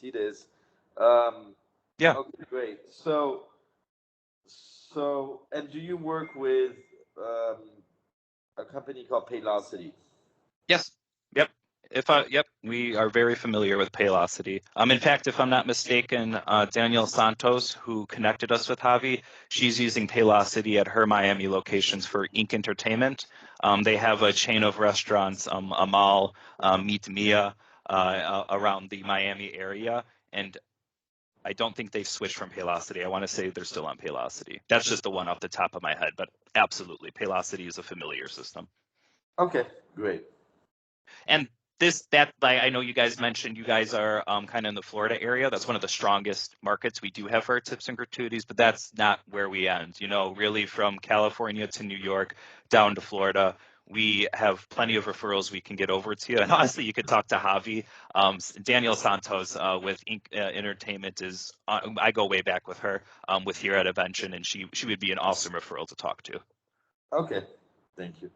see this. Um, Yeah. okay, great. And do you work with um, a company called Paylocity? Yes. Yep. Yep, we are very familiar with Paylocity. In fact, if I'm not mistaken, Danielle Santos, who connected us with Javi, she's using Paylocity at her Miami locations for Inc. Entertainment. They have a chain of restaurants, Amal, Meet Mia, around the Miami area, and I don't think they've switched from Paylocity. I want to say they're still on Paylocity. That's just the one off the top of my head, but absolutely, Paylocity is a familiar system. Okay, great. And I know you guys mentioned you guys are kind of in the Florida area. That's one of the strongest markets we do have for our tips and gratuities, but that's not where we end. Really from California to New York down to Florida, we have plenty of referrals we can get over to you. And honestly, you could talk to Javi. Danielle Santos with Entertainment is, I go way back with her with here at Evention, and she would be an awesome referral to talk to. Okay, thank you.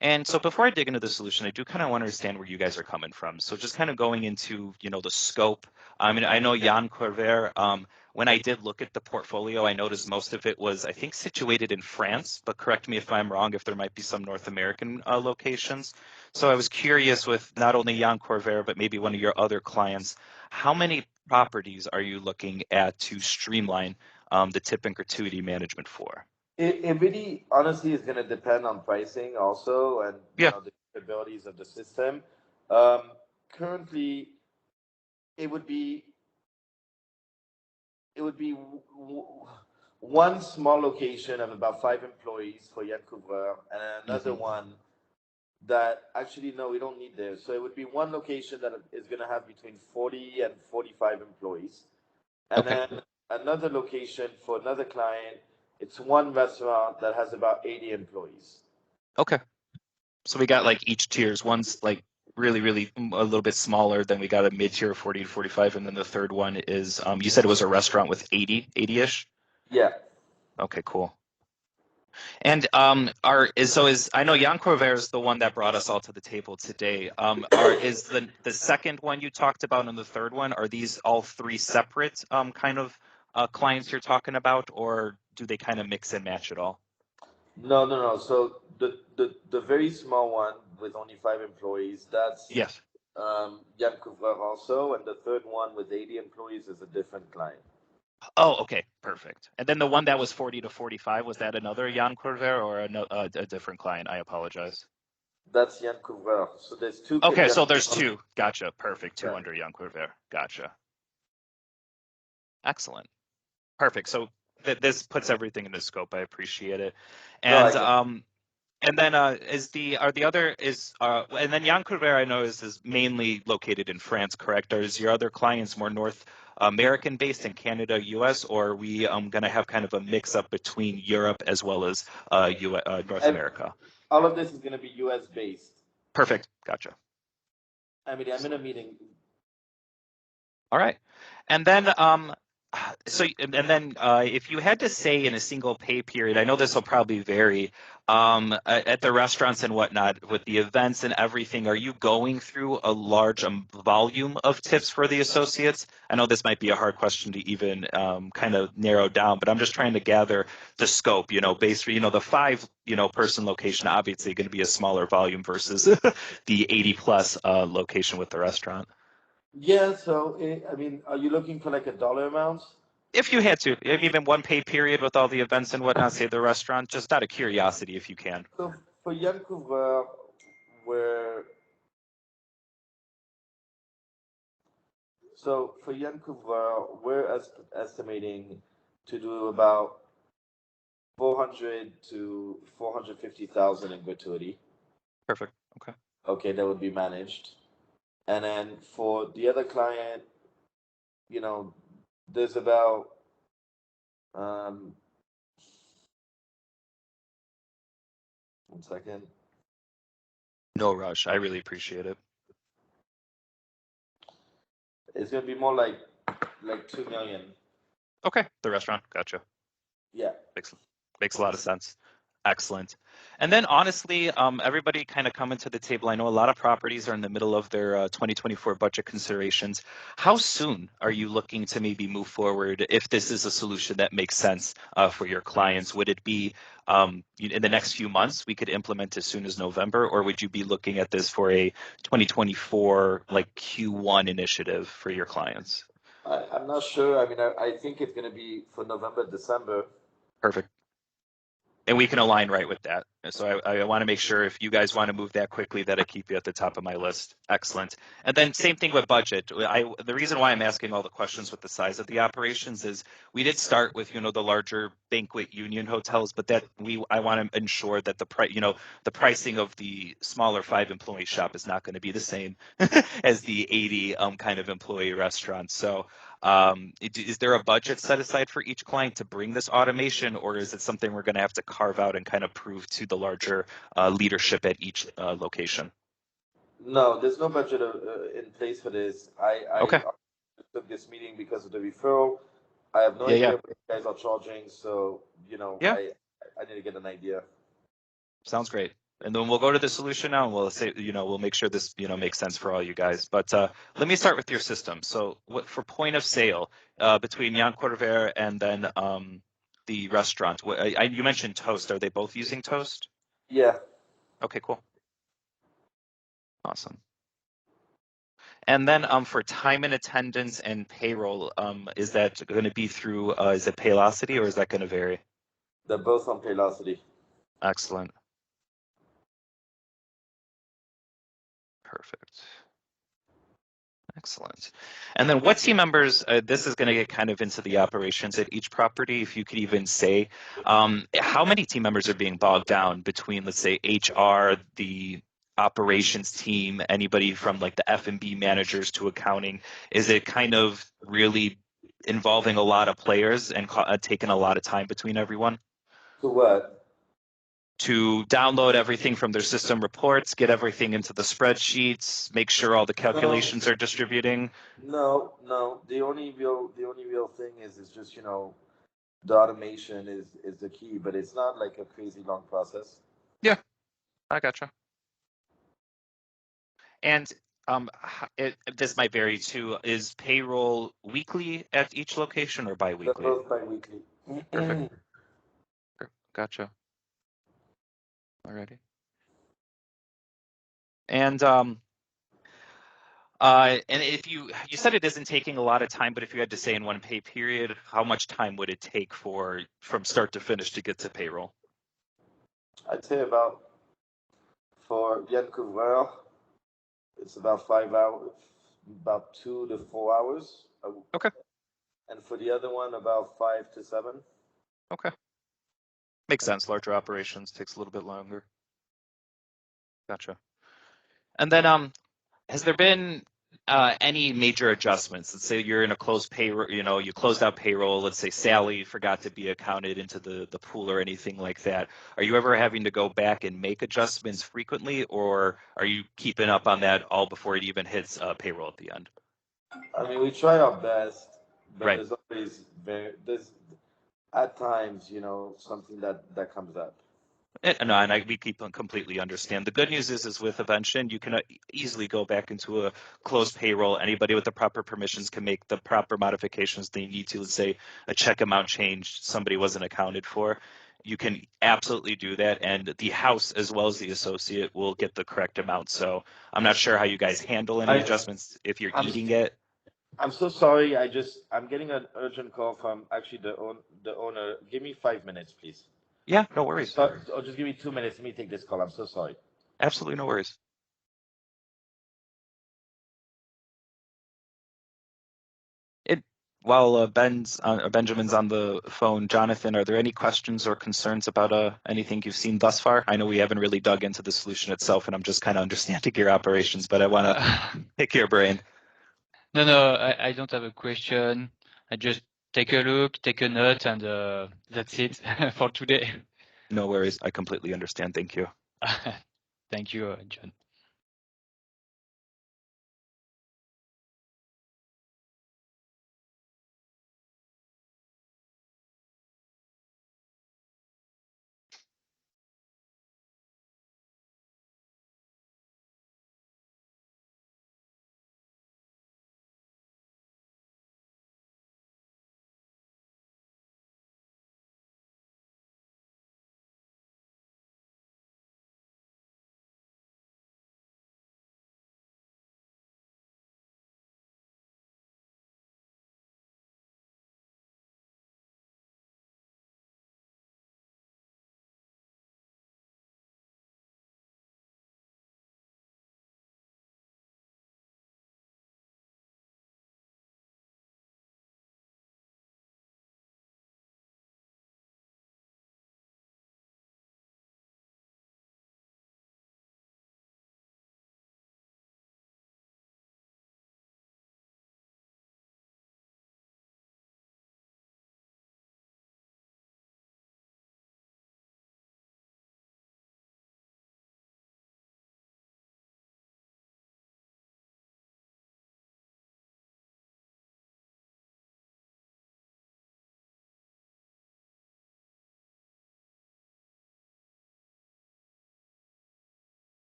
And so before I dig into the solution, I do kind of want to understand where you guys are coming from. So just kind of going into, the scope. I mean, I know Yann Couvreur, when I did look at the portfolio, I noticed most of it was, I think, situated in France, but correct me if I'm wrong, if there might be some North American locations. So I was curious with not only Yann Couvreur, but maybe one of your other clients, how many properties are you looking at to streamline the tip and gratuity management for? It really honestly is going to depend on pricing also, and Yeah. the capabilities of the system. Um, Currently, it would be one small location of about 5 employees for Yann Couvreur, and another Hmm. one that actually no, we don't need there. So it would be one location that is going to have between 40 and 45 employees, and Okay. then another location for another client. It's one restaurant that has about 80 employees. Okay. So we got like each tiers. One's like really, really a little bit smaller. Then we got a mid tier 40 to 45. And then the third one is, you said it was a restaurant with 80-ish. Yeah. Okay, cool. And I know Jan Corver is the one that brought us all to the table today. Is the second one you talked about and the third one, are these all three separate kind of clients you're talking about, or do they kind of mix and match at all? No, no, no. So the very small one with only 5 employees, that's Yes. Yann Couvreur also, and the third one with 80 employees is a different client. Oh, okay, perfect. And then the one that was 40 to 45, was that another Jan Corver or a different client? I apologize. That's Yann Couvreur. So there's two. Okay, so there's two. Gotcha. Perfect. Two Yeah. under Jan Corver. Gotcha. Excellent. Perfect. So this puts everything in the scope. I appreciate it. No, I And get. and then and then Jan Couvreur I know is mainly located in France, correct? Or is your other clients more North American based in Canada, US, or are we going to have kind of a mix up between Europe as well as North And America? all of this is going to be U.S. based. Perfect. Gotcha. I mean, I'm in a meeting. All right. And then if you had to say in a single pay period, I know this will probably vary at the restaurants and whatnot with the events and everything, are you going through a large volume of tips for the associates? I know this might be a hard question to even kind of narrow down, but I'm just trying to gather the scope, based for, the five, person location, obviously going to be a smaller volume versus the 80 plus location with the restaurant. Yeah. So I mean, are you looking for like a dollar amount? If you had to, if even one pay period with all the events and whatnot, say the restaurant, just out of curiosity, if you can. So for Yann Couvreur, we're for Yann Couvreur, we're estimating to do about 400 to 450,000 in gratuity. Perfect. Okay. Okay, that would be managed. And then for the other client, there's about um, 1 second. No rush. I really appreciate it. It's gonna be more like 2 million. Okay. The restaurant. Gotcha. Yeah. Makes a lot of sense. Excellent. And then honestly, everybody kind of coming to the table. I know a lot of properties are in the middle of their 2024 budget considerations. How soon are you looking to maybe move forward if this is a solution that makes sense for your clients? Would it be in the next few months we could implement as soon as November, or would you be looking at this for a 2024 like Q1 initiative for your clients? I'm not sure. I mean, I think it's going to be for November, December. Perfect. And we can align right with that. So I want to make sure if you guys want to move that quickly that I keep you at the top of my list. Excellent. And then same thing with budget. The reason why I'm asking all the questions with the size of the operations is we did start with, the larger banquet union hotels, but I want to ensure that the pricing of the smaller 5 employee shop is not going to be the same as the 80 kind of employee restaurant. So is there a budget set aside for each client to bring this automation, or is it something we're going to have to carve out and kind of prove to the larger leadership at each location? No, there's no budget in place for this. I Okay. took this meeting because of the referral. I have no Yeah, idea yeah. what you guys are charging, so Yeah. I need to get an idea. Sounds great. And then we'll go to the solution now, and we'll say, we'll make sure this, makes sense for all you guys. But let me start with your system. So, for point of sale between Yann Couvreur and then the restaurant, you mentioned Toast. Are they both using Toast? Yeah, Okay, cool, awesome. And then for time and attendance and payroll, is that going to be through? Is it Paylocity, or is that going to vary? they're both on Paylocity. Excellent. Perfect. Excellent. And then what team members, this is going to get kind of into the operations at each property, if you could even say, how many team members are being bogged down between, let's say, HR, the operations team, anybody from like the F&B managers to accounting? Is it kind of really involving a lot of players and taking a lot of time between everyone? To what? To download everything from their system reports, get everything into the spreadsheets, make sure all the No, calculations are distributing. no. The only real thing is just the automation is the key, but it's not like a crazy long process. Yeah, I gotcha. And this might vary too. Is payroll weekly at each location or They're biweekly? both bi-weekly. Perfect. Gotcha. Alrighty. And if you said it isn't taking a lot of time, but if you had to say in one pay period, how much time would it take from start to finish to get to payroll? I'd say for Yann Couvreur, it's about 5 hours, about 2 to 4 hours, Okay. and for the other one, about 5 to 7. Okay. Makes sense. Larger operations takes a little bit longer. Gotcha. And then has there been any major adjustments? Let's say you're in a closed payroll, you closed out payroll. Let's say Sally forgot to be accounted into the pool or anything like that. Are you ever having to go back and make adjustments frequently, or are you keeping up on that all before it even hits payroll at the end? I mean, we try our best, but Right. there's at times, something that comes up. No, and we completely understand. The good news is with Evention, you can easily go back into a closed payroll. Anybody with the proper permissions can make the proper modifications they need to. Let's say a check amount changed, somebody wasn't accounted for. You can absolutely do that, and the house as well as the associate will get the correct amount. So I'm not sure how you guys handle any I adjustments if you're I'm eating it. I'm so sorry. I'm getting an urgent call from actually the owner. Give me 5 minutes, please. Yeah, no worries. Or just give me 2 minutes. Let me take this call. I'm so sorry. Absolutely no worries. It, while Benjamin's on the phone, Jonathan, are there any questions or concerns about anything you've seen thus far? I know we haven't really dug into the solution itself, and I'm just kind of understanding your operations, but I want to pick your brain. No, I don't have a question. I just take a look, take a note, and that's it for today. No worries. I completely understand. Thank you. Thank you, John.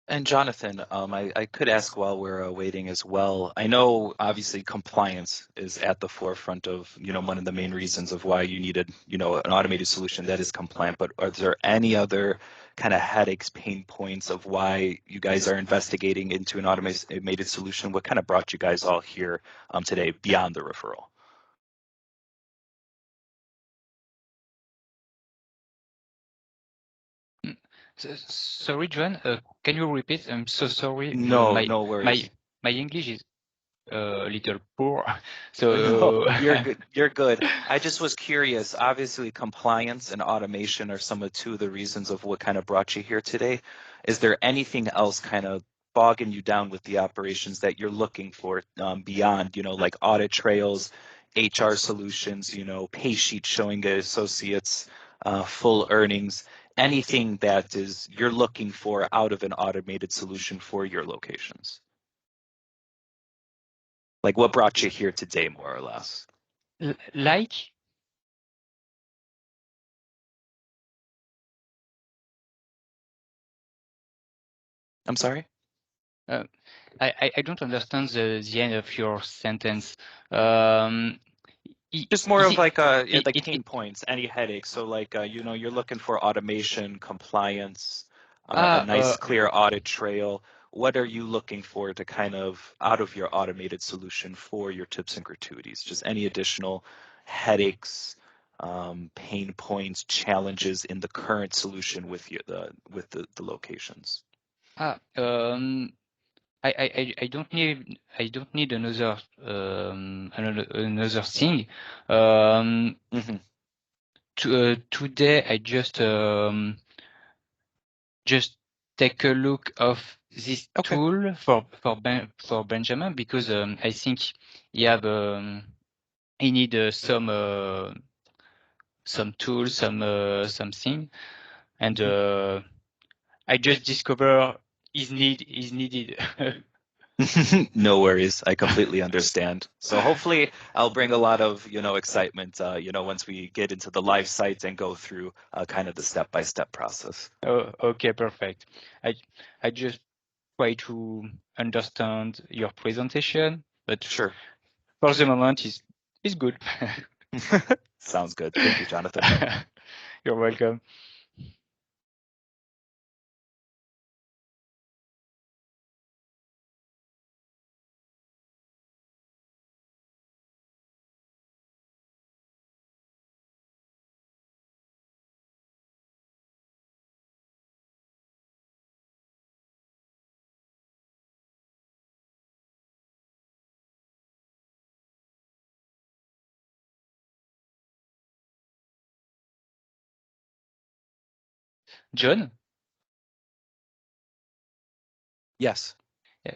And Jonathan, I could ask while we're waiting as well. I know obviously compliance is at the forefront of, one of the main reasons of why you needed, an automated solution that is compliant, but are there any other kind of headaches, pain points of why you guys are investigating into an automated solution? What kind of brought you guys all here today beyond the referral? Sorry, John, can you repeat? I'm so sorry. No, My no worries. my English is a little poor, No, so you're good. You're good. I just was curious. Obviously, compliance and automation are some of two of the reasons of what kind of brought you here today. Is there anything else kind of bogging you down with the operations that you're looking for beyond, like audit trails, HR solutions, pay sheets showing the associates full earnings, anything that is you're looking for out of an automated solution for your locations? Like what brought you here today, more or less? like I'm sorry? I don't understand the end of your sentence. Um, Just more is of it like like it, pain it points, any headaches. So like you're looking for automation, compliance, a ah nice clear audit trail. What are you looking for to kind of out of your automated solution for your tips and gratuities? Just any additional headaches, pain points, challenges in the current solution with the locations. ah I don't need another thing. Hmm. Today I just take a look of this Okay. tool for Benjamin because I think he have he need some tools, something, and I just discover is needed. No worries. I completely understand. So hopefully I'll bring a lot of, excitement, once we get into the live site and go through kind of the step-by-step process. Oh, okay, perfect. I I just try to understand your presentation, but Sure. for the moment is good. Sounds good. Thank you, Jonathan. You're welcome. John, Yes. yeah.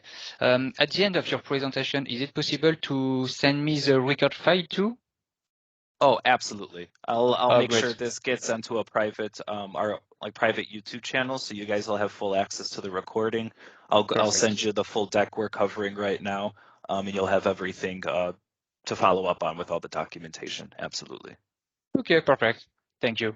At the end of your presentation, is it possible to send me the record file too? Oh, absolutely. I'll Oh, make sure great. this gets onto a private our like private YouTube channel so you guys will have full access to the recording. I'll send Perfect. you the full deck we're covering right now, and you'll have everything to follow up on with all the documentation. Absolutely. Okay, perfect. Thank you.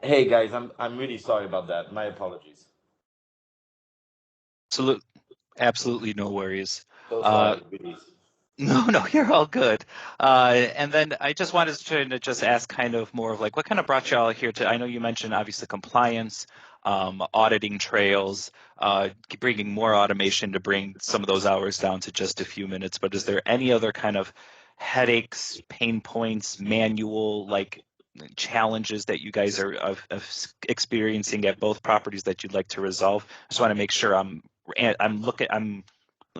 Hey guys, I'm really sorry about that. My apologies. Absolutely no worries. So sorry, really. No, you're all good. And then I just wanted to just ask kind of more of like what kind of brought y'all here to, I know you mentioned obviously compliance, auditing trails, bringing more automation to bring some of those hours down to just a few minutes, but is there any other kind of headaches, pain points, manual like challenges that you guys are experiencing at both properties that you'd like to resolve? I just want to make sure let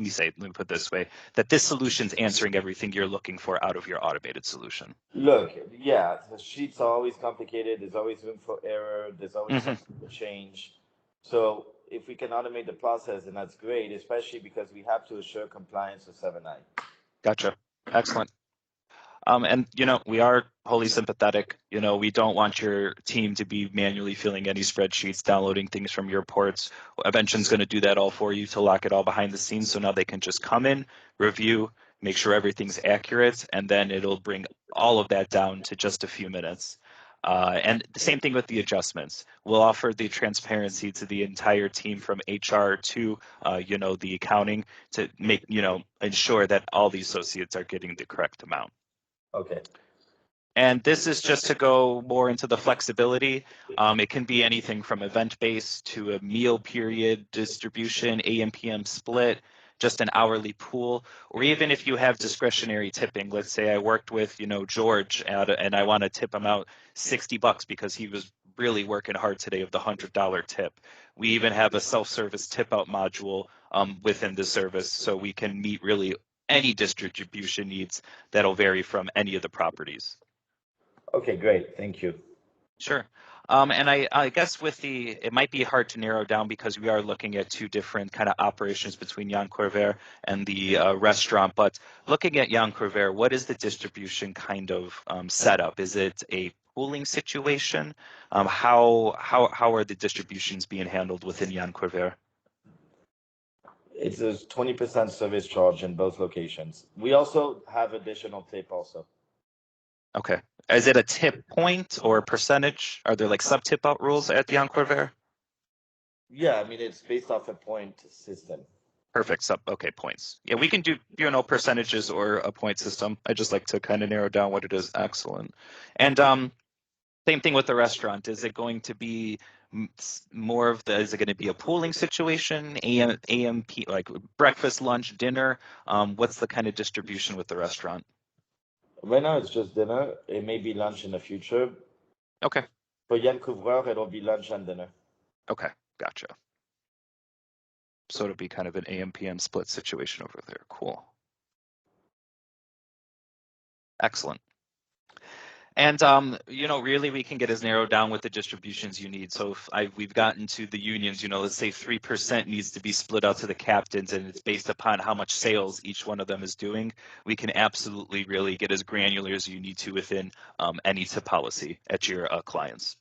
me put it this way, that this solution's answering everything you're looking for out of your automated solution. Look, yeah, the sheets are always complicated. There's always room for error. There's always Mm-hmm. something to change. So if we can automate the process, then that's great, especially because we have to assure compliance with 7.9. Gotcha. Excellent. And we are wholly sympathetic. We don't want your team to be manually filling any spreadsheets, downloading things from your ports. Evention's going to do that all for you to lock it all behind the scenes. So now they can just come in, review, make sure everything's accurate, and then it'll bring all of that down to just a few minutes. And the same thing with the adjustments. We'll offer the transparency to the entire team from HR to, the accounting to make, ensure that all the associates are getting the correct amount. Okay. And this is just to go more into the flexibility. It can be anything from event-based to a meal period distribution, AM, PM split, just an hourly pool, or even if you have discretionary tipping. Let's say I worked with, George and I want to tip him out $60 because he was really working hard today of the $100 tip. We even have a self-service tip out module within the service, so we can meet really any distribution needs that'll vary from any of the properties. Okay, great. Thank you. Sure. And I guess it might be hard to narrow down because we are looking at two different kind of operations between Yann Couvreur and the restaurant. But looking at Yann Couvreur, what is the distribution kind of setup? Is it a pooling situation? How are the distributions being handled within Yann Couvreur? It's a 20% service charge in both locations. We also have additional tip also. Okay. Is it a tip point or a percentage? Are there like sub-tip out rules at Yann Couvreur? Yeah, I mean, it's based off a point system. Perfect. Okay, points. Yeah, we can do, percentages or a point system. I just like to kind of narrow down what it is. Excellent. And same thing with the restaurant. Is it going to be is it going to be a pooling situation, AMP, like breakfast, lunch, dinner? What's the kind of distribution with the restaurant? Right now, it's just dinner. It may be lunch in the future. Okay. For Yann Couvreur, it'll be lunch and dinner. Okay, gotcha. So it'll be kind of an AM PM split situation over there. Cool. Excellent. And really we can get as narrowed down with the distributions you need. So if we've gotten to the unions, let's say 3% needs to be split out to the captains, and it's based upon how much sales each one of them is doing. We can absolutely really get as granular as you need to within any tip policy at your clients.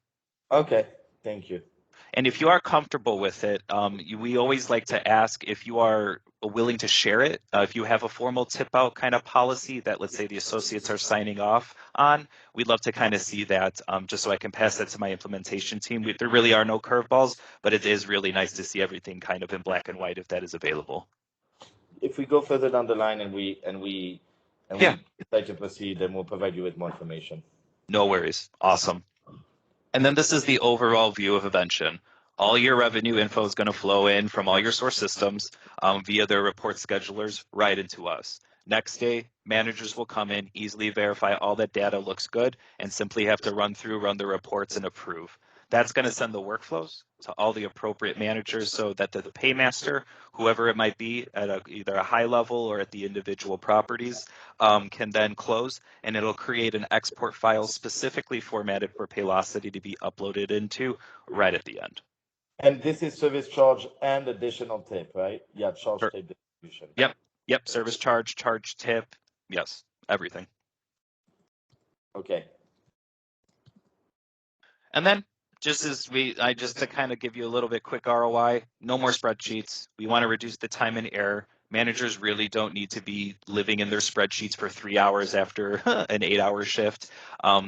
Okay, thank you. And if you are comfortable with it, we always like to ask if you are willing to share it. If you have a formal tip out kind of policy that, let's say, the associates are signing off on, we'd love to kind of see that just so I can pass that to my implementation team. There really are no curveballs, but it is really nice to see everything kind of in black and white if that is available. If we go further down the line and we decide to proceed, then we'll provide you with more information. No worries. Awesome. And then this is the overall view of Evention. All your revenue info is going to flow in from all your source systems via their report schedulers right into us. Next day, managers will come in, easily verify all that data looks good, and simply have to run the reports and approve. That's going to send the workflows to all the appropriate managers so that the paymaster, whoever it might be at either a high level or at the individual properties, can then close, and it'll create an export file specifically formatted for Paylocity to be uploaded into right at the end. And this is service charge and additional tip, right? Yeah, charge tip distribution. Yep. Service charge, tip. Yes, everything. Okay. And then just to kind of give you a little bit quick ROI, no more spreadsheets. We want to reduce the time and error, Managers really don't need to be living in their spreadsheets for 3 hours after an 8-hour shift.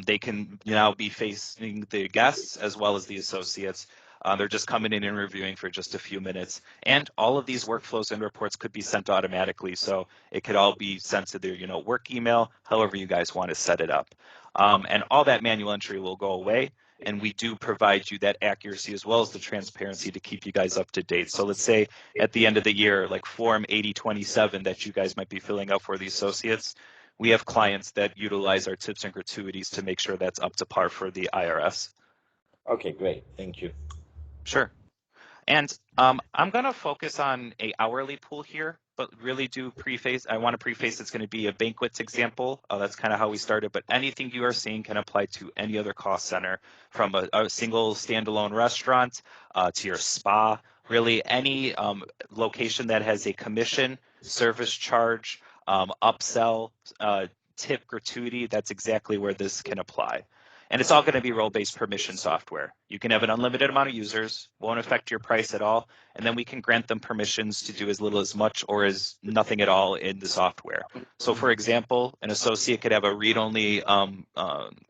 They can now be facing the guests as well as the associates. They're just coming in and reviewing for just a few minutes. And all of these workflows and reports could be sent automatically. So it could all be sent to their work email, however you guys want to set it up. And all that manual entry will go away. And we do provide you that accuracy as well as the transparency to keep you guys up to date. So let's say at the end of the year, like Form 8027 that you guys might be filling out for the associates, we have clients that utilize our tips and gratuities to make sure that's up to par for the IRS. Okay, great. Thank you. Sure. And I'm going to focus on a hourly pool here, but really do preface, I want to preface it's going to be a banquets example. That's kind of how we started, but anything you are seeing can apply to any other cost center, from a single standalone restaurant to your spa, really any location that has a commission, service charge, upsell, tip, gratuity. That's exactly where this can apply. And it's all going to be role-based permission software. You can have an unlimited amount of users, won't affect your price at all, and then we can grant them permissions to do as little as much or as nothing at all in the software. So for example, an associate could have a read-only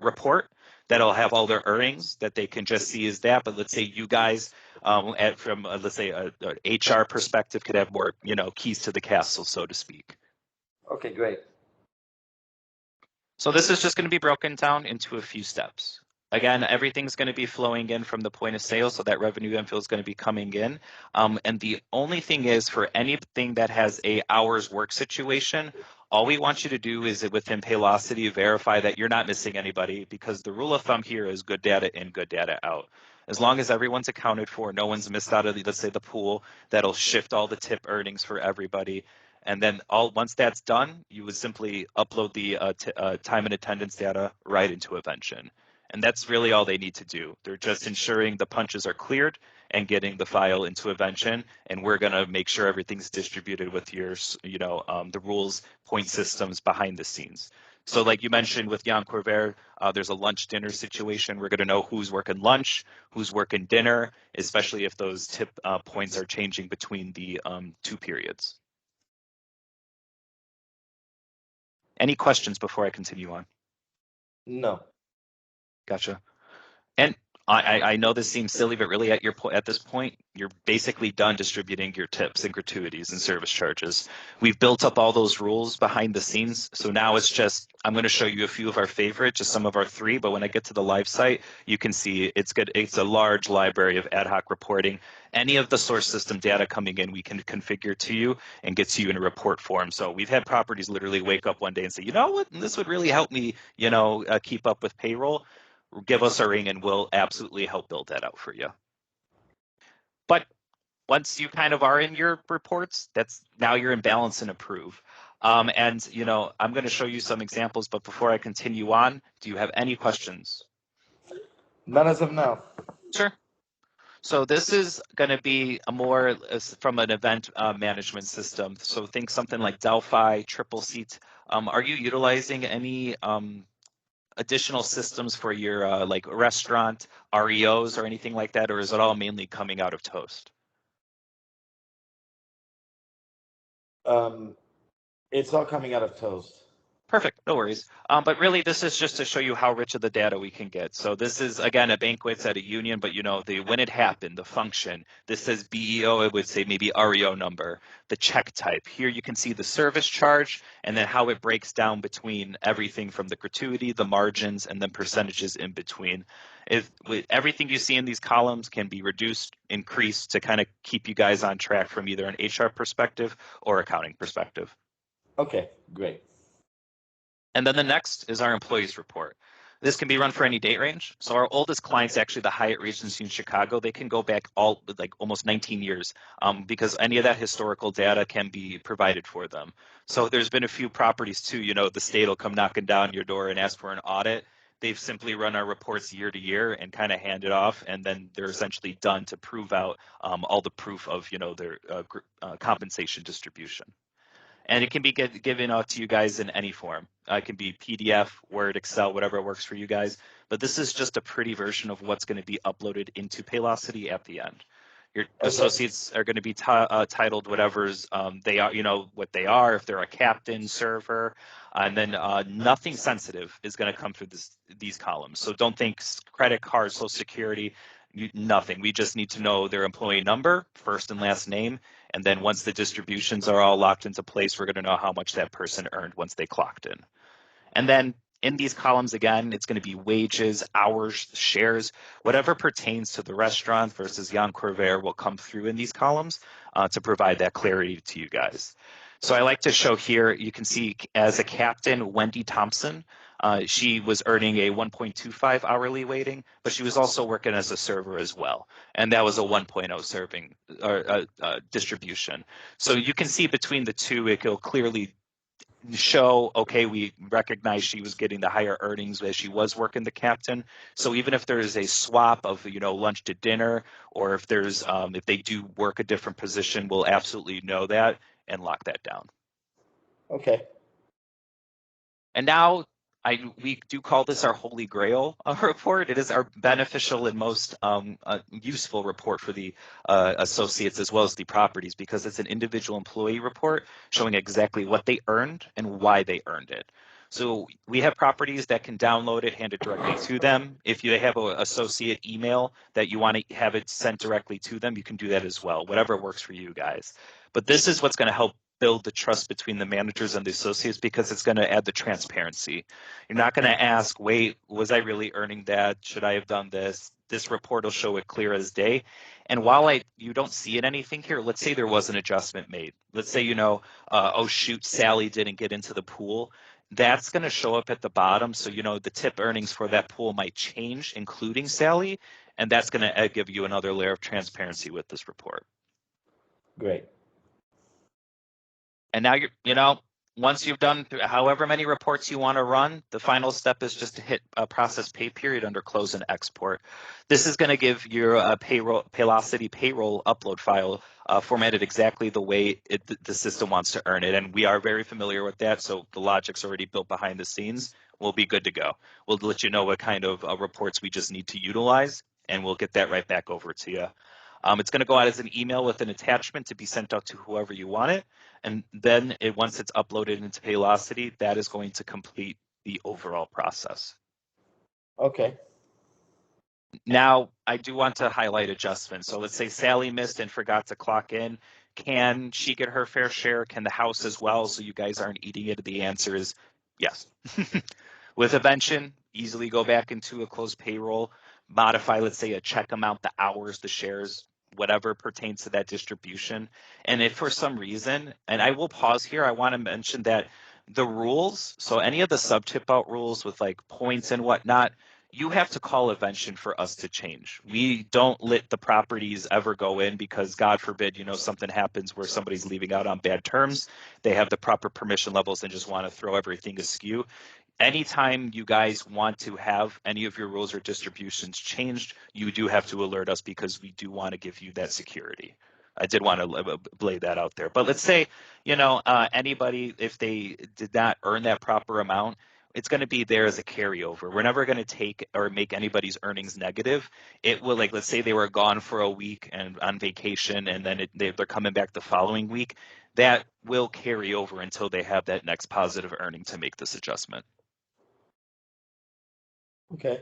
report that'll have all their earnings that they can just see as that. But let's say you guys, from let's say a HR perspective, could have more, keys to the castle, so to speak. Okay, great. So this is just going to be broken down into a few steps. Again, everything's going to be flowing in from the point of sale, so that revenue inflow is going to be coming in. And the only thing is, for anything that has a hours work situation, all we want you to do is within Paylocity verify that you're not missing anybody, because the rule of thumb here is good data in, good data out. As long as everyone's accounted for, no one's missed out of, let's say, the pool, that'll shift all the tip earnings for everybody. And then once that's done, you would simply upload the time and attendance data right into Evention. And that's really all they need to do. They're just ensuring the punches are cleared and getting the file into Evention. And we're going to make sure everything's distributed with your, the rules, point systems behind the scenes. So like you mentioned with Yann Couvreur, there's a lunch dinner situation. We're going to know who's working lunch, who's working dinner, especially if those tip points are changing between the 2 periods. Any questions before I continue on? No. Gotcha. And I know this seems silly, but really at this point, you're basically done distributing your tips and gratuities and service charges. We've built up all those rules behind the scenes. So now it's just, I'm going to show you a few of our favorites, just some of our 3. But when I get to the live site, you can see it's good. It's a large library of ad hoc reporting. Any of the source system data coming in, we can configure to you and get to you in a report form. So we've had properties literally wake up one day and say, you know what, this would really help me, keep up with payroll. Give us a ring and we'll absolutely help build that out for you. But once you kind of are in your reports, now you're in balance and approve. And I'm going to show you some examples, but before I continue on, do you have any questions? None as of now. Sure. So this is going to be more from an event management system. So think something like Delphi, Triple Seat. Are you utilizing any additional systems for your like restaurant REOs or anything like that, or is it all mainly coming out of Toast? It's all coming out of Toast. Perfect, no worries. But really, this is just to show you how rich of the data we can get. So this is, again, a banquets at a union, but when it happened, the function. This says BEO, it would say maybe REO number, the check type. Here you can see the service charge, and then how it breaks down between everything from the gratuity, the margins, and then percentages in between. Everything you see in these columns can be reduced, increased to kind of keep you guys on track from either an HR perspective or accounting perspective. Okay, great. And then the next is our employees report. This can be run for any date range. So our oldest clients, actually the Hyatt Regency in Chicago, they can go back almost 19 years because any of that historical data can be provided for them. So there's been a few properties too, the state will come knocking down your door and ask for an audit. They've simply run our reports year to year and kind of hand it off, and then they're essentially done to prove out all the proof of their compensation distribution. And it can be given out to you guys in any form. It can be PDF, Word, Excel, whatever works for you guys. But this is just a pretty version of what's going to be uploaded into Paylocity at the end. Your Okay. associates are going to be titled whatever's they are, what they are, if they're a captain, server, and then nothing sensitive is going to come through these columns. So don't think credit card, social security, nothing. We just need to know their employee number, first and last name, and then once the distributions are all locked into place, we're going to know how much that person earned once they clocked in. And then in these columns, again, it's going to be wages, hours, shares, whatever pertains to the restaurant versus Yann Couvreur will come through in these columns to provide that clarity to you guys. So I like to show here, you can see as a captain, Wendy Thompson, she was earning a 1.25 hourly weighting, but she was also working as a server as well. And that was a 1.0 serving distribution. So you can see between the two, it will clearly show, okay, we recognize she was getting the higher earnings as she was working the captain. So even if there is a swap of, lunch to dinner, or if there's, if they do work a different position, we'll absolutely know that and lock that down. Okay. And now we do call this our Holy Grail report. It is our beneficial and most useful report for the associates as well as the properties, because it's an individual employee report showing exactly what they earned and why they earned it. So we have properties that can download it, hand it directly to them. If you have an associate email that you want to have it sent directly to them, you can do that as well, whatever works for you guys. But this is what's going to help build the trust between the managers and the associates, because it's going to add the transparency. You're not going to ask, wait, was I really earning that? Should I have done this? This report will show it clear as day. And while you don't see it anything here, let's say there was an adjustment made. Let's say, oh shoot, Sally didn't get into the pool. That's going to show up at the bottom. So, the tip earnings for that pool might change, including Sally. And that's going to give you another layer of transparency with this report. Great. And now once you've done however many reports you want to run, the final step is just to hit a process pay period under close and export. This is going to give your Paylocity payroll upload file formatted exactly the way the system wants to earn it. And we are very familiar with that, so the logic's already built behind the scenes. We'll be good to go. We'll let you know what kind of reports we just need to utilize, and we'll get that right back over to you. It's going to go out as an email with an attachment to be sent out to whoever you want it. And then once it's uploaded into Paylocity, that is going to complete the overall process. Okay. Now, I do want to highlight adjustments. So let's say Sally missed and forgot to clock in. Can she get her fair share? Can the house as well? So you guys aren't eating it? The answer is yes. With Evention, easily go back into a closed payroll, modify, let's say, a check amount, the hours, the shares, whatever pertains to that distribution. And if for some reason, and I will pause here, I want to mention that the rules, so any of the sub-tip out rules with like points and whatnot, you have to call Evention for us to change. We don't let the properties ever go in because, God forbid, something happens where somebody's leaving out on bad terms. They have the proper permission levels and just want to throw everything askew. Anytime you guys want to have any of your rules or distributions changed, you do have to alert us, because we do want to give you that security. I did want to lay that out there. But let's say, anybody, if they did not earn that proper amount, it's going to be there as a carryover. We're never going to take or make anybody's earnings negative. It will, like, let's say they were gone for a week and on vacation, and then they're coming back the following week. That will carry over until they have that next positive earning to make this adjustment. Okay.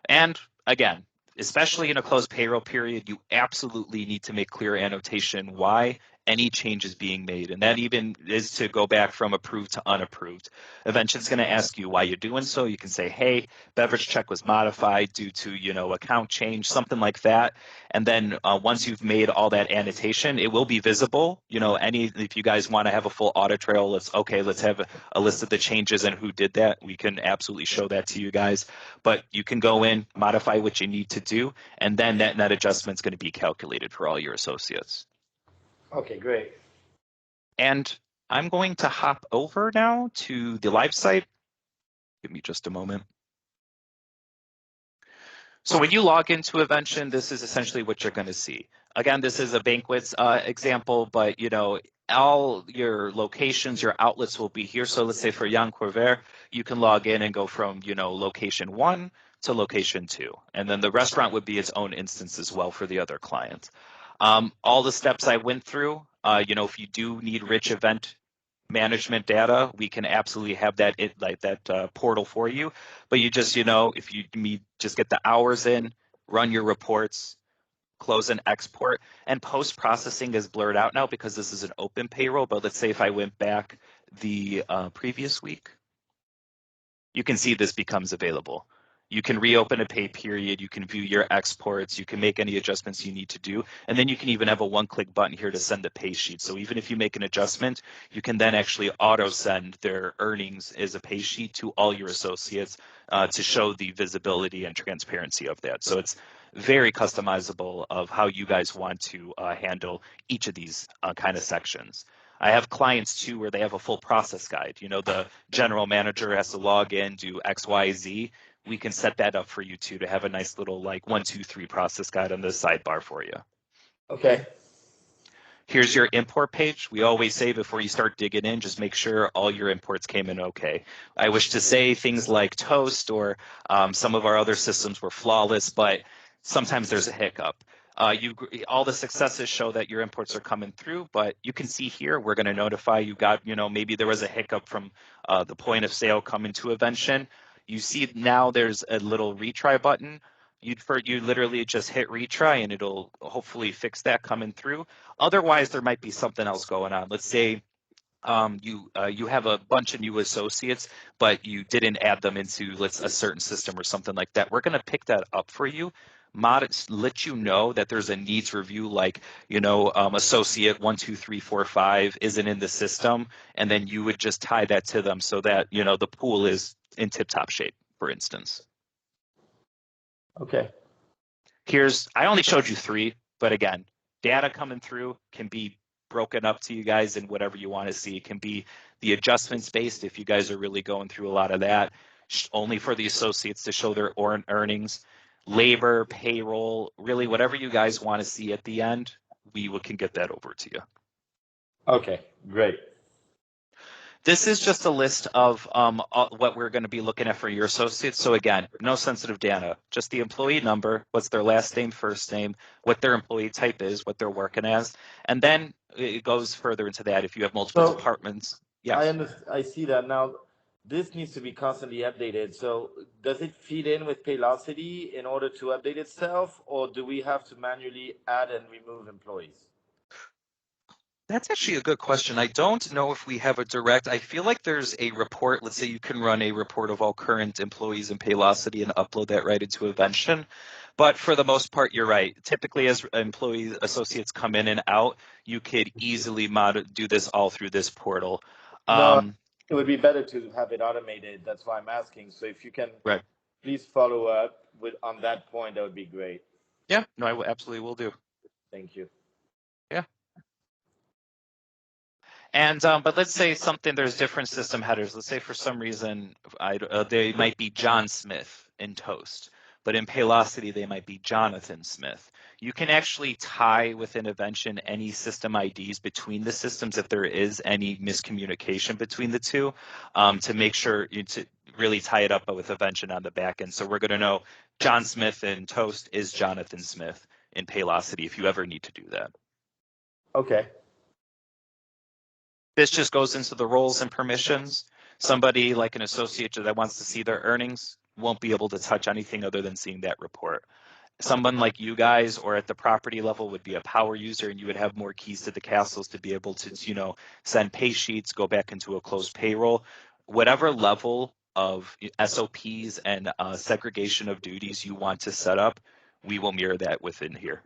And again, especially in a closed payroll period, you absolutely need to make clear annotation why any change is being made. And that even is to go back from approved to unapproved. Eventually, it's going to ask you why you're doing so. You can say, hey, beverage check was modified due to, account change, something like that. And then once you've made all that annotation, it will be visible. If you guys want to have a full audit trail, let's have a list of the changes and who did that. We can absolutely show that to you guys. But you can go in, modify what you need to do, and then that net adjustment is going to be calculated for all your associates. Okay, great. And I'm going to hop over now to the live site. Give me just a moment. So when you log into Evention, this is essentially what you're going to see. Again, this is a banquets example, but all your locations, your outlets will be here. So let's say for Yann Couvreur, you can log in and go from location 1 to location 2. And then the restaurant would be its own instance as well for the other client. All the steps I went through, if you do need rich event management data, we can absolutely have that portal for you. But you just, if you need, just get the hours in, run your reports, close and export, and post-processing is blurred out now because this is an open payroll. But let's say if I went back the previous week, you can see this becomes available. You can reopen a pay period, you can view your exports, you can make any adjustments you need to do, and then you can even have a one-click button here to send the pay sheet. So even if you make an adjustment, you can then actually auto-send their earnings as a pay sheet to all your associates to show the visibility and transparency of that. So it's very customizable of how you guys want to handle each of these kind of sections. I have clients too where they have a full process guide. The general manager has to log in, do X, Y, Z. We can set that up for you too to have a nice little 1, 2, 3 process guide on the sidebar for you. Okay. Here's your import page. We always say before you start digging in, just make sure all your imports came in okay. I wish to say things like Toast or some of our other systems were flawless, but sometimes there's a hiccup. All the successes show that your imports are coming through, but you can see here we're going to notify you got, maybe there was a hiccup from the point of sale coming to Evention. You see now there's a little retry button. You literally just hit retry and it'll hopefully fix that coming through. Otherwise, there might be something else going on. Let's say you have a bunch of new associates, but you didn't add them into a certain system or something like that. We're going to pick that up for you. Let you know that there's a needs review, associate 1, 2, 3, 4, 5 isn't in the system, and then you would just tie that to them so that the pool is in tip-top shape, for instance. Okay. I only showed you 3, but again, data coming through can be broken up to you guys in whatever you want to see. It can be the adjustments based if you guys are really going through a lot of that, only for the associates to show their earnings, labor, payroll, really whatever you guys want to see at the end, we can get that over to you. Okay, great. This is just a list of what we're going to be looking at for your associates. So again, no sensitive data, just the employee number, what's their last name, first name, what their employee type is, what they're working as. And then it goes further into that if you have multiple departments. Yes. I see that now. This needs to be constantly updated. So does it feed in with Paylocity in order to update itself, or do we have to manually add and remove employees? That's actually a good question. I don't know if we have a direct. I feel like there's a report. Let's say you can run a report of all current employees in Paylocity and upload that right into Evention. But for the most part, you're right. Typically, as employee associates come in and out, you could easily do this all through this portal. No, it would be better to have it automated. That's why I'm asking. So if you can please follow up on that point, that would be great. Yeah, no, I absolutely will do. Thank you. Yeah. And but let's say there's different system headers. Let's say for some reason they might be John Smith in Toast, but in Paylocity they might be Jonathan Smith. You can actually tie within Evention any system IDs between the systems if there is any miscommunication between the two, to make sure to really tie it up with Evention on the back end. So we're going to know John Smith in Toast is Jonathan Smith in Paylocity if you ever need to do that. Okay. This just goes into the roles and permissions. Somebody like an associate that wants to see their earnings won't be able to touch anything other than seeing that report. Someone like you guys or at the property level would be a power user, and you would have more keys to the castles to be able to, send pay sheets, go back into a closed payroll. Whatever level of SOPs and segregation of duties you want to set up, we will mirror that within here.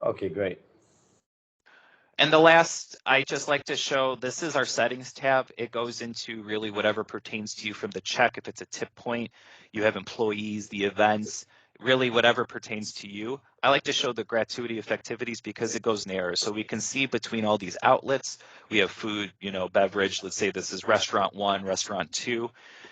Okay, great. And the last, I just like to show, this is our settings tab. It goes into really whatever pertains to you from the check. If it's a tip point, you have employees, the events, really whatever pertains to you. I like to show the gratuity effectivities because it goes narrow. So we can see between all these outlets, we have food, beverage. Let's say this is restaurant 1, restaurant 2.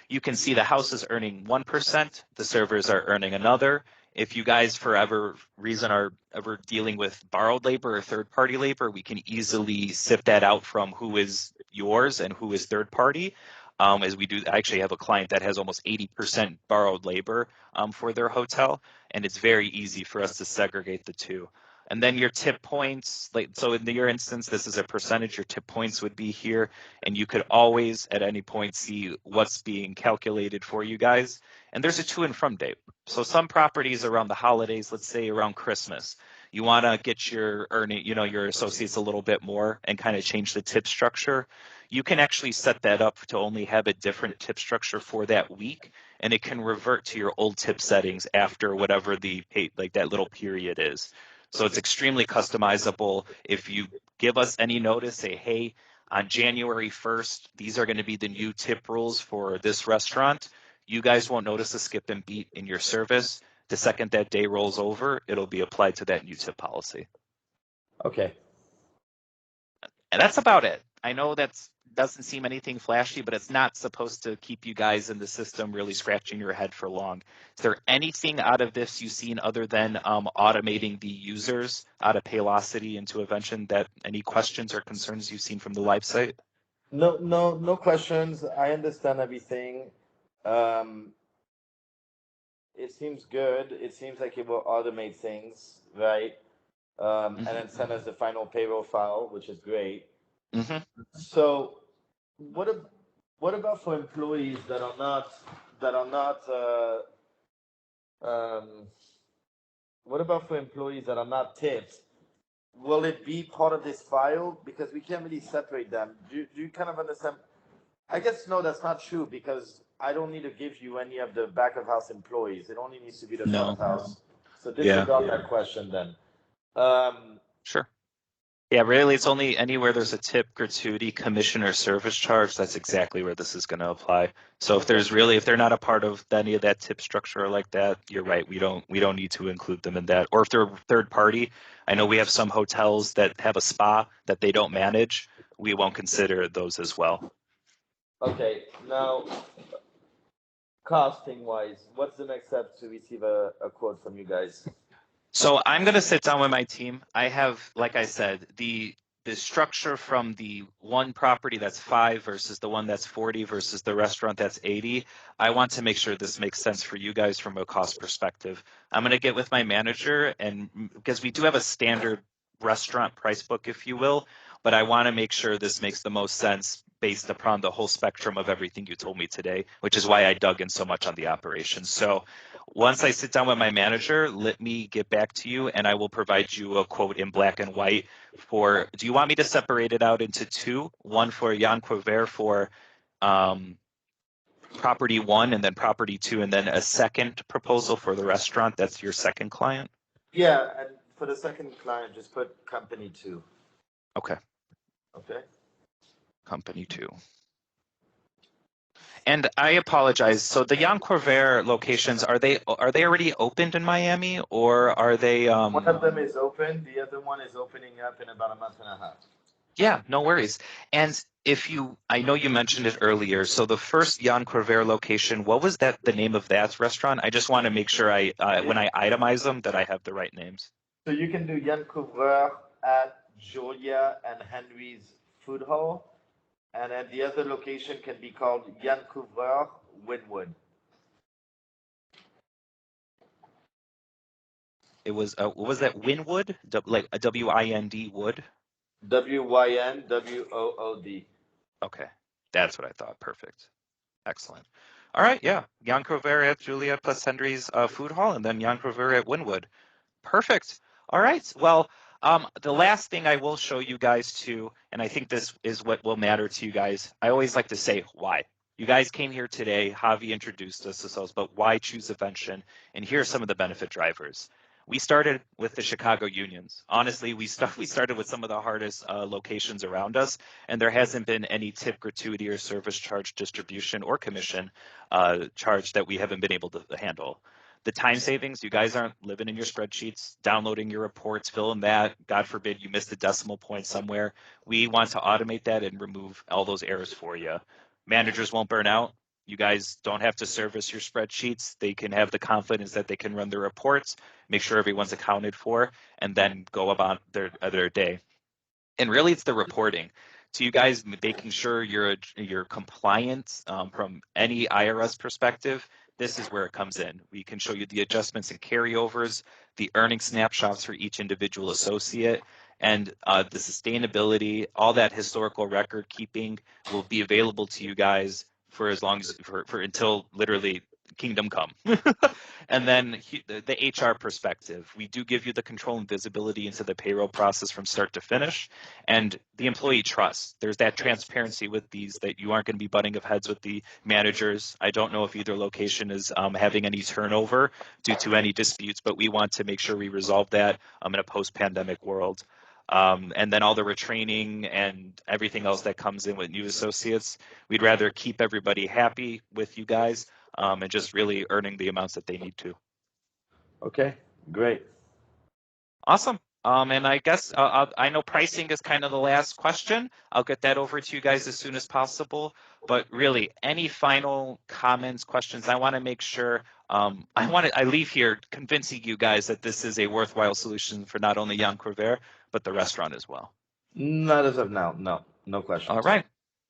You can see the house is earning 1%, the servers are earning another. If you guys for whatever reason are ever dealing with borrowed labor or third-party labor, we can easily sift that out from who is yours and who is third-party. as we do. I actually have a client that has almost 80% borrowed labor for their hotel, and it's very easy for us to segregate the two. And then your tip points, like so in your instance, this is a percentage. Your tip points would be here, and you could always at any point see what's being calculated for you guys. And there's a to and from date. So some properties around the holidays, let's say around Christmas, you want to get your earning, your associates a little bit more and kind of change the tip structure. You can actually set that up to only have a different tip structure for that week, and it can revert to your old tip settings after whatever the like that little period is. So it's extremely customizable. If you give us any notice, say, hey, on January 1st, these are going to be the new tip rules for this restaurant. You guys won't notice a skip and beat in your service. The second that day rolls over, it'll be applied to that new tip policy. Okay. And that's about it. I know that doesn't seem anything flashy, but it's not supposed to keep you guys in the system really scratching your head for long. Is there anything out of this you've seen other than automating the users out of Paylocity into Evention? That any questions or concerns you've seen from the live site? No questions. I understand everything. It seems good. It seems like it will automate things, right? And then send us the final payroll file, which is great. Mm-hmm. So, what about for employees that are not what about for employees that are not tipped? Will it be part of this file? Because we can't really separate them. Do you kind of understand? I guess no, that's not true because I don't need to give you any of the back of house employees. It only needs to be the front of house. So disregard that question then. Sure. Yeah, really, it's only anywhere there's a tip, gratuity, commission, or service charge. That's exactly where this is going to apply. So if they're not a part of any of that tip structure like that, you're right. We don't need to include them in that. Or if they're third party, I know we have some hotels that have a spa that they don't manage. We won't consider those as well. Okay, now costing wise, what's the next step to receive a quote from you guys? So I'm going to sit down with my team. I have, like I said, the structure from the one property that's 5 versus the one that's 40 versus the restaurant that's 80. I want to make sure this makes sense for you guys from a cost perspective. I'm going to get with my manager, and because we do have a standard restaurant price book, if you will, but I want to make sure this makes the most sense based upon the whole spectrum of everything you told me today, which is why I dug in so much on the operations. So once I sit down with my manager, let me get back to you, and I will provide you a quote in black and white for, do you want me to separate it out into two? One for Yann Couvreur for property 1 and then property 2, and then a second proposal for the restaurant? That's your second client? Yeah, and for the second client, just put company 2. Okay. Okay. Company 2. And I apologize. So the Yann Couvreur locations, are they already opened in Miami, or are they? One of them is open. The other one is opening up in about a month and a half. Yeah, no worries. And I know you mentioned it earlier. So the first Yann Couvreur location, what was the name of that restaurant? I just want to make sure when I itemize them that I have the right names. So you can do Yann Couvreur at Julia and Henry's Food Hall. And then the other location can be called Yann Couvreur Winwood. It was, what was that, Winwood? Like a W-I-N-D Wood? Winwood. Okay, that's what I thought. Perfect. Excellent. All right, yeah. Yann Couvreur at Julia plus Henry's Food Hall, and then Yann Couvreur at Winwood. Perfect. All right. Well, the last thing I will show you guys too, and I think this is what will matter to you guys. I always like to say why. You guys came here today. Javi introduced us to those, but why choose Evention? And here are some of the benefit drivers. We started with the Chicago unions. Honestly, we started with some of the hardest locations around us, and there hasn't been any tip, gratuity, or service charge distribution or commission charge that we haven't been able to handle. The time savings, you guys aren't living in your spreadsheets, downloading your reports, filling that. God forbid you missed a decimal point somewhere. We want to automate that and remove all those errors for you. Managers won't burn out. You guys don't have to service your spreadsheets. They can have the confidence that they can run their reports, make sure everyone's accounted for, and then go about their day. And really, it's the reporting. to you guys, making sure you're compliant from any IRS perspective, this is where it comes in. We can show you the adjustments and carryovers, the earning snapshots for each individual associate, and the sustainability, all that historical record keeping will be available to you guys for as long as for until literally kingdom come. And then the HR perspective, we do give you the control and visibility into the payroll process from start to finish, and the employee trust. There's that transparency with these that you aren't going to be butting of heads with the managers. I don't know if either location is having any turnover due to any disputes, but we want to make sure we resolve that in a post-pandemic world. And then all the retraining and everything else that comes in with new associates, we'd rather keep everybody happy with you guys and just really earning the amounts that they need to. Okay, great. Awesome. And I guess I know pricing is kind of the last question. I'll get that over to you guys as soon as possible. But really, any final comments, questions? I want to make sure I leave here convincing you guys that this is a worthwhile solution for not only Yann Couvreur, but the restaurant as well. Not as of now. No questions. All right.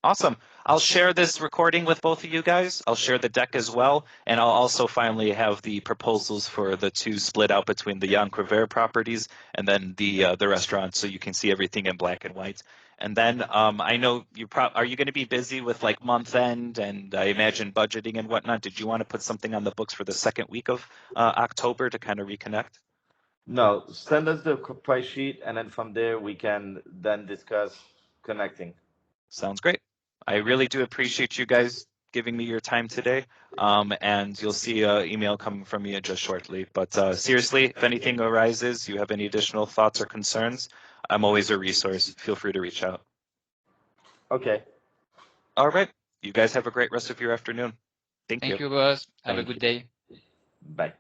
Awesome. I'll share this recording with both of you guys. I'll share the deck as well. And I'll also finally have the proposals for the two split out between the Yann Couvreur properties and then the restaurant, so you can see everything in black and white. And then I know are you going to be busy with like month end and I imagine budgeting and whatnot? Did you want to put something on the books for the second week of October to kind of reconnect? No, send us the price sheet, and then from there we can then discuss connecting. Sounds great. I really do appreciate you guys giving me your time today. And you'll see an email coming from me just shortly. But seriously, if anything arises, you have any additional thoughts or concerns, I'm always a resource. Feel free to reach out. Okay. All right. You guys have a great rest of your afternoon. Thank you. Thank you, boss. Have a Thank good you. day. Bye.